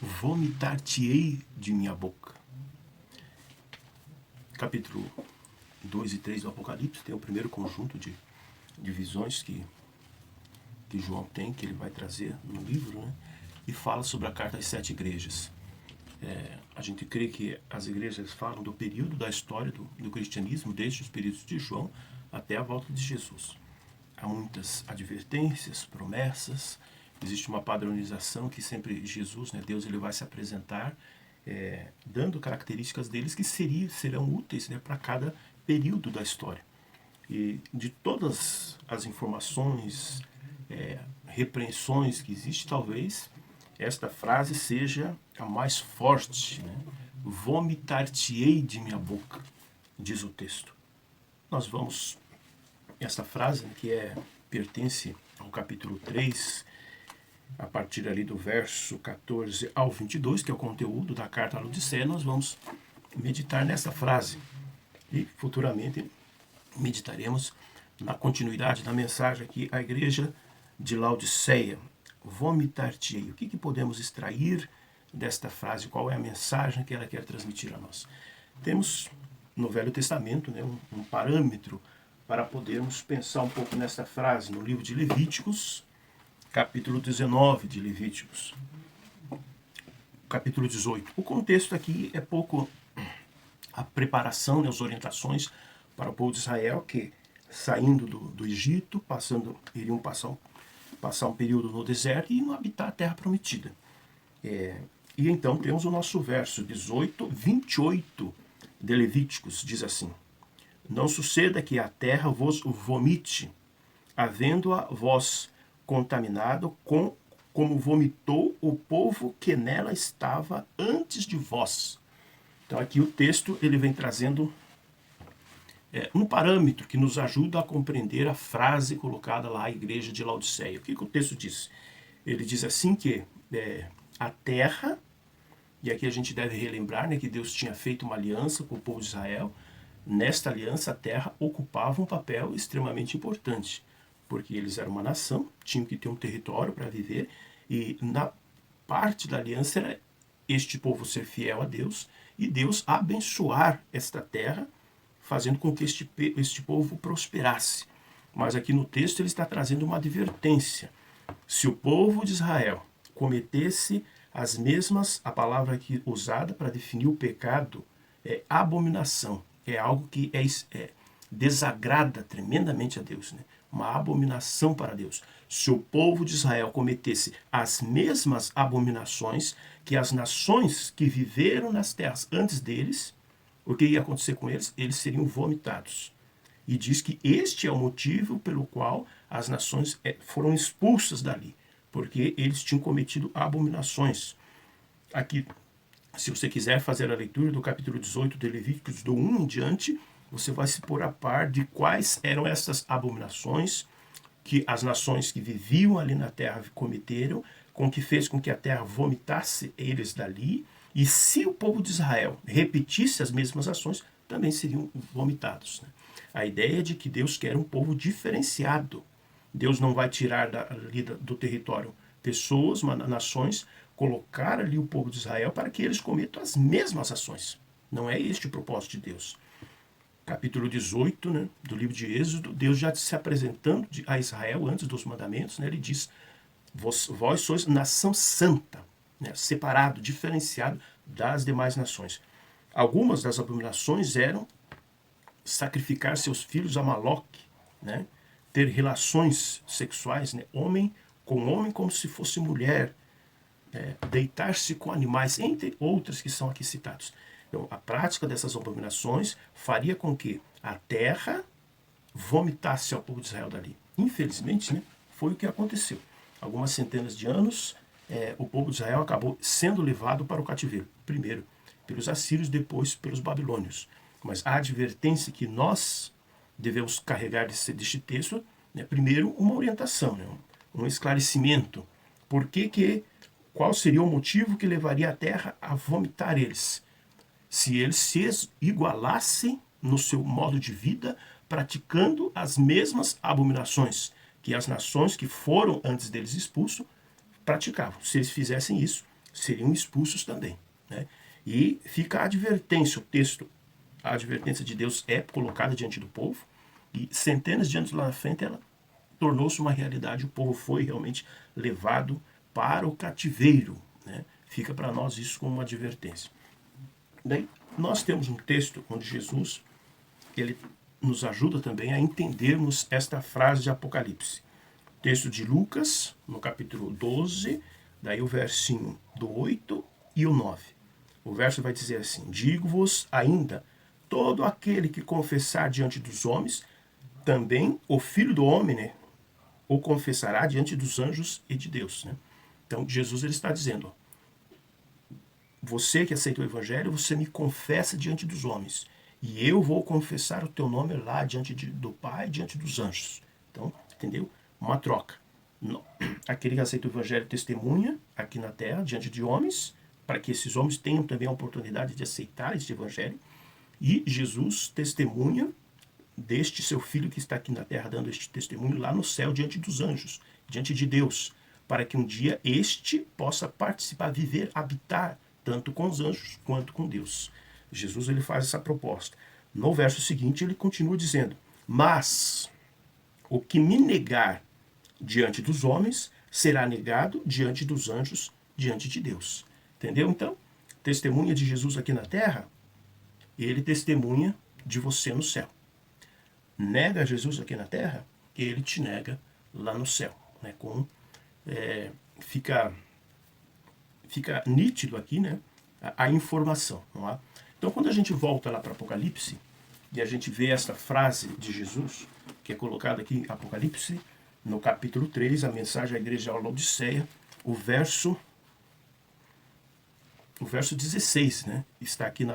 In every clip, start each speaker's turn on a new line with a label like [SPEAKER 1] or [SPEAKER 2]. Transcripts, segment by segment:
[SPEAKER 1] vomitar-te-ei de minha boca. Capítulo 2 e 3 do Apocalipse tem o primeiro conjunto de visões que João tem, que ele vai trazer no livro, né? E fala sobre a carta às 7 igrejas. A gente crê que as igrejas falam do período da história do cristianismo, desde os períodos de João até a volta de Jesus. Há muitas advertências, promessas, existe uma padronização que sempre Jesus, né, Deus, ele vai se apresentar dando características deles que serão úteis, né, para cada período da história. E de todas as informações, repreensões que existem, talvez esta frase seja a mais forte, né? Vomitar-te-ei de minha boca, diz o texto. Nós vamos, esta frase, né, que pertence ao capítulo 3, a partir ali do verso 14 ao 22, que é o conteúdo da carta à Laodiceia, nós vamos meditar nessa frase. E futuramente meditaremos na continuidade da mensagem aqui à igreja de Laodiceia. Vomitar-te-ei. O que podemos extrair desta frase? Qual é a mensagem que ela quer transmitir a nós? Temos no Velho Testamento, né, um parâmetro para podermos pensar um pouco nessa frase no livro de Levíticos, capítulo 19 de Levíticos, capítulo 18. O contexto aqui é pouco a preparação, né, as orientações para o povo de Israel que, saindo do Egito, iriam passar um período no deserto e não habitar a terra prometida. E então temos o nosso verso 18, 28 de Levíticos, diz assim: Não suceda que a terra vos vomite, havendo-a vós contaminado como vomitou o povo que nela estava antes de vós. Então aqui o texto ele vem trazendo um parâmetro que nos ajuda a compreender a frase colocada lá à igreja de Laodiceia. O que o texto diz? Ele diz assim que a terra, e aqui a gente deve relembrar, né, que Deus tinha feito uma aliança com o povo de Israel. Nesta aliança a terra ocupava um papel extremamente importante, porque eles eram uma nação, tinham que ter um território para viver, e na parte da aliança era este povo ser fiel a Deus, e Deus abençoar esta terra, fazendo com que este povo prosperasse. Mas aqui no texto ele está trazendo uma advertência. Se o povo de Israel cometesse as mesmas, a palavra aqui usada para definir o pecado é abominação, é algo que desagrada tremendamente a Deus, né? Uma abominação para Deus. Se o povo de Israel cometesse as mesmas abominações que as nações que viveram nas terras antes deles, o que ia acontecer com eles? Eles seriam vomitados. E diz que este é o motivo pelo qual as nações foram expulsas dali, porque eles tinham cometido abominações. Aqui, se você quiser fazer a leitura do capítulo 18 de Levíticos, do 1 em diante, você vai se pôr a par de quais eram essas abominações que as nações que viviam ali na terra cometeram, com que fez com que a terra vomitasse eles dali. E se o povo de Israel repetisse as mesmas ações, também seriam vomitados, né? A ideia é de que Deus quer um povo diferenciado. Deus não vai tirar do território pessoas, nações, colocar ali o povo de Israel para que eles cometam as mesmas ações. Não é este o propósito de Deus. Capítulo 18, né, do livro de Êxodo, Deus já se apresentando a Israel antes dos mandamentos, né, ele diz: vós sois nação santa, né, separado, diferenciado das demais nações. Algumas das abominações eram sacrificar seus filhos a Moloque, né, ter relações sexuais, né, homem com homem como se fosse mulher, deitar-se com animais, entre outras que são aqui citados. Então, a prática dessas abominações faria com que a terra vomitasse ao povo de Israel dali. Infelizmente, né, foi o que aconteceu. Algumas centenas de anos, o povo de Israel acabou sendo levado para o cativeiro. Primeiro pelos assírios, depois pelos babilônios. Mas a advertência que nós devemos carregar deste texto, né, primeiro, uma orientação, né, um esclarecimento. Qual seria o motivo que levaria a terra a vomitar eles? Se eles se igualassem no seu modo de vida, praticando as mesmas abominações que as nações que foram antes deles expulsos praticavam. Se eles fizessem isso, seriam expulsos também, né? E fica a advertência, o texto, a advertência de Deus é colocada diante do povo, e centenas de anos lá na frente ela tornou-se uma realidade, o povo foi realmente levado para o cativeiro, né? Fica para nós isso como uma advertência. Daí, nós temos um texto onde Jesus, ele nos ajuda também a entendermos esta frase de Apocalipse. Texto de Lucas, no capítulo 12, daí o versinho do 8 e o 9. O verso vai dizer assim: digo-vos ainda, todo aquele que confessar diante dos homens, também o Filho do Homem, né, o confessará diante dos anjos e de Deus. Né? Então, Jesus ele está dizendo, ó, você que aceita o Evangelho, você me confessa diante dos homens. E eu vou confessar o teu nome lá diante do Pai, diante dos anjos. Então, entendeu? Uma troca. Aquele que aceita o Evangelho testemunha aqui na terra, diante de homens, para que esses homens tenham também a oportunidade de aceitar este Evangelho. E Jesus testemunha deste seu Filho que está aqui na terra, dando este testemunho lá no céu, diante dos anjos, diante de Deus, para que um dia este possa participar, viver, habitar, tanto com os anjos quanto com Deus. Jesus ele faz essa proposta. No verso seguinte ele continua dizendo, mas o que me negar diante dos homens será negado diante dos anjos, diante de Deus. Entendeu? Então, testemunha de Jesus aqui na terra, ele testemunha de você no céu. Nega Jesus aqui na terra, ele te nega lá no céu. Né? Fica nítido aqui, né, a informação. Não é? Então, quando a gente volta lá para Apocalipse, e a gente vê essa frase de Jesus, que é colocada aqui em Apocalipse, no capítulo 3, a mensagem à igreja de Laodiceia, o verso 16, né, está aqui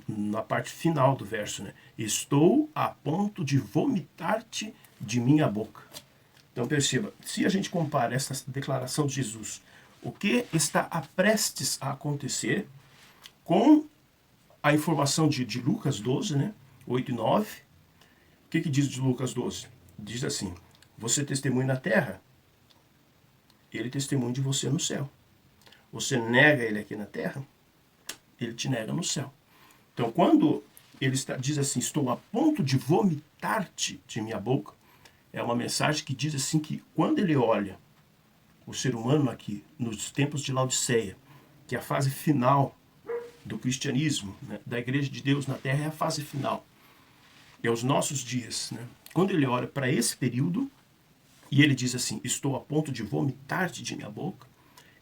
[SPEAKER 1] na parte final do verso, né? Estou a ponto de vomitar-te de minha boca. Então perceba, se a gente compara essa declaração de Jesus, o que está prestes a acontecer, com a informação de Lucas 12, né? 8 e 9, o que diz de Lucas 12? Diz assim, você testemunha na terra, ele testemunha de você no céu. Você nega ele aqui na terra, ele te nega no céu. Então, quando ele diz assim, estou a ponto de vomitar-te de minha boca, é uma mensagem que diz assim que quando ele olha o ser humano aqui, nos tempos de Laodiceia, que é a fase final do cristianismo, né, da igreja de Deus na terra, é a fase final. É os nossos dias. Né? Quando ele olha para esse período, e ele diz assim, estou a ponto de vomitar-te de minha boca,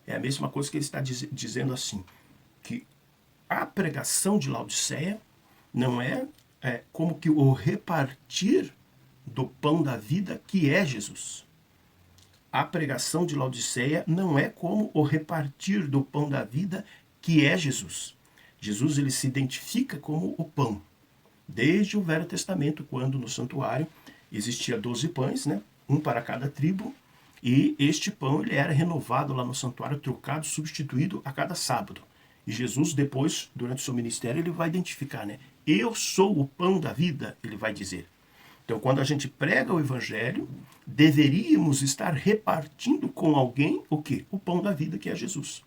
[SPEAKER 1] é a mesma coisa que ele está dizendo assim, que a pregação de Laodiceia não é como que o repartir do pão da vida que é Jesus. A pregação de Laodiceia não é como o repartir do pão da vida que é Jesus. Jesus ele se identifica como o pão. Desde o Velho Testamento, quando no santuário existia 12 pães, né? Um para cada tribo, e este pão ele era renovado lá no santuário, trocado, substituído a cada sábado. E Jesus depois, durante o seu ministério, ele vai identificar, né? Eu sou o pão da vida, ele vai dizer. Então, quando a gente prega o evangelho, deveríamos estar repartindo com alguém o quê? O pão da vida, que é Jesus.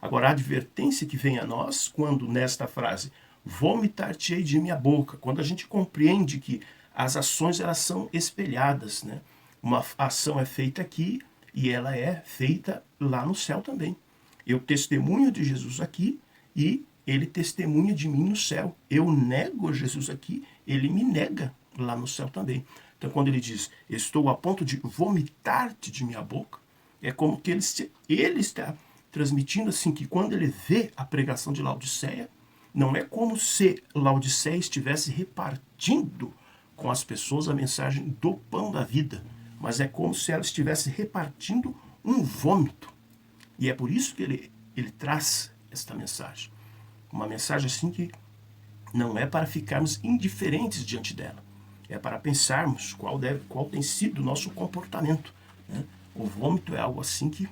[SPEAKER 1] Agora, a advertência que vem a nós, quando nesta frase, vomitar-te-ei de minha boca, quando a gente compreende que as ações elas são espelhadas, né? Uma ação é feita aqui e ela é feita lá no céu também. Eu testemunho de Jesus aqui e ele testemunha de mim no céu. Eu nego Jesus aqui, ele me nega lá no céu também. Então, quando ele diz, estou a ponto de vomitar-te de minha boca, é como que ele está transmitindo assim que quando ele vê a pregação de Laodiceia, não é como se Laodiceia estivesse repartindo com as pessoas a mensagem do pão da vida, mas é como se ela estivesse repartindo um vômito. E é por isso que ele traz esta mensagem. Uma mensagem assim que não é para ficarmos indiferentes diante dela. É para pensarmos qual tem sido o nosso comportamento. Né? O vômito é algo assim que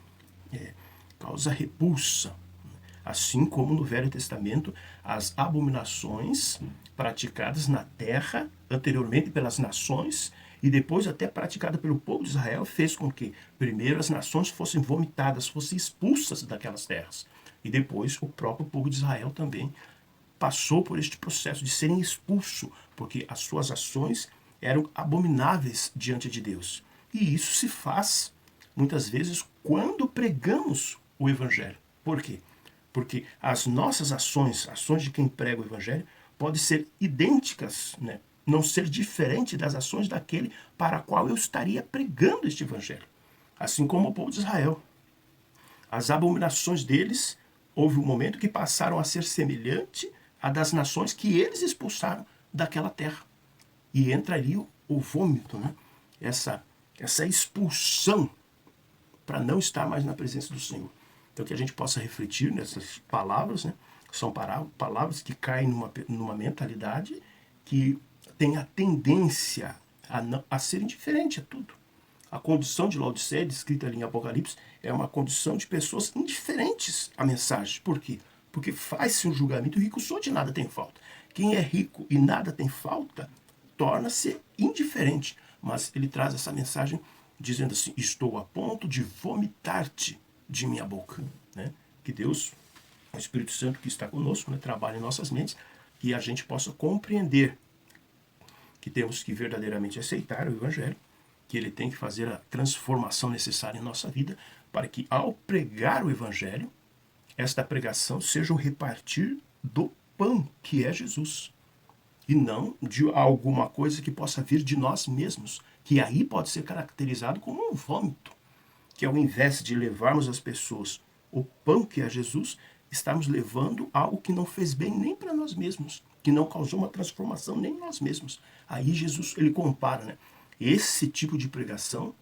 [SPEAKER 1] causa repulsa. Assim como no Velho Testamento, as abominações praticadas na terra, anteriormente pelas nações, e depois até praticada pelo povo de Israel, fez com que primeiro as nações fossem vomitadas, fossem expulsas daquelas terras. E depois o próprio povo de Israel também passou por este processo de serem expulsos, porque as suas ações eram abomináveis diante de Deus. E isso se faz, muitas vezes, quando pregamos o Evangelho. Por quê? Porque as nossas ações, ações de quem prega o Evangelho, podem ser idênticas, né? Não ser diferente das ações daquele para qual eu estaria pregando este Evangelho. Assim como o povo de Israel. As abominações deles, houve um momento que passaram a ser semelhante à das nações que eles expulsaram daquela terra. E entra ali o vômito, né? Essa expulsão para não estar mais na presença do Senhor. Então que a gente possa refletir nessas palavras, né? São palavras que caem numa mentalidade que tem a tendência a ser indiferente a tudo. A condição de Laodiceia, descrita ali em Apocalipse, é uma condição de pessoas indiferentes à mensagem. Por quê? Porque faz-se um julgamento, o rico só de nada tem falta. Quem é rico e nada tem falta, torna-se indiferente. Mas ele traz essa mensagem dizendo assim, estou a ponto de vomitar-te de minha boca. Né? Que Deus, o Espírito Santo que está conosco, né, trabalhe em nossas mentes, que a gente possa compreender que temos que verdadeiramente aceitar o Evangelho, que ele tem que fazer a transformação necessária em nossa vida, para que ao pregar o Evangelho, esta pregação seja o repartir do pão que é Jesus, e não de alguma coisa que possa vir de nós mesmos, que aí pode ser caracterizado como um vômito, que ao invés de levarmos às pessoas o pão que é Jesus, estamos levando algo que não fez bem nem para nós mesmos, que não causou uma transformação nem em nós mesmos. Aí Jesus, ele compara, né? Esse tipo de pregação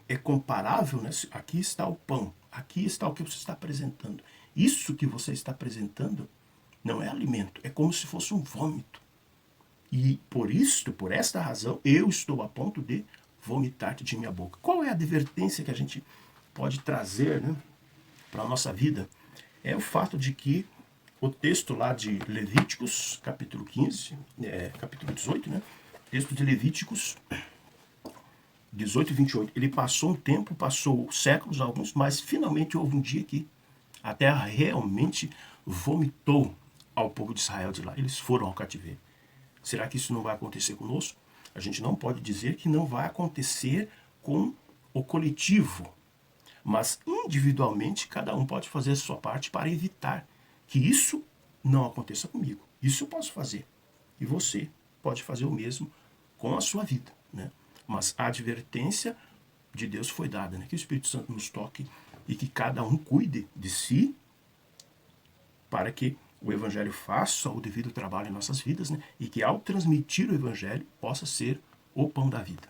[SPEAKER 1] é comparável, né? Aqui está o pão, aqui está o que você está apresentando. Isso que você está apresentando não é alimento, é como se fosse um vômito. E por esta razão, eu estou a ponto de vomitar-te de minha boca. Qual é a advertência que a gente pode trazer, né, para a nossa vida? É o fato de que o texto lá de Levíticos, capítulo 15, capítulo 18, né? Texto de Levíticos 18 e 28. Ele passou um tempo, passou séculos alguns, mas finalmente houve um dia que a terra realmente vomitou ao povo de Israel de lá. Eles foram ao cativeiro. Será que isso não vai acontecer conosco? A gente não pode dizer que não vai acontecer com o coletivo, mas individualmente cada um pode fazer a sua parte para evitar que isso não aconteça comigo. Isso eu posso fazer. E você pode fazer o mesmo com a sua vida, né? Mas a advertência de Deus foi dada, né? Que o Espírito Santo nos toque e que cada um cuide de si para que o Evangelho faça o devido trabalho em nossas vidas, né? E que ao transmitir o Evangelho possa ser o pão da vida.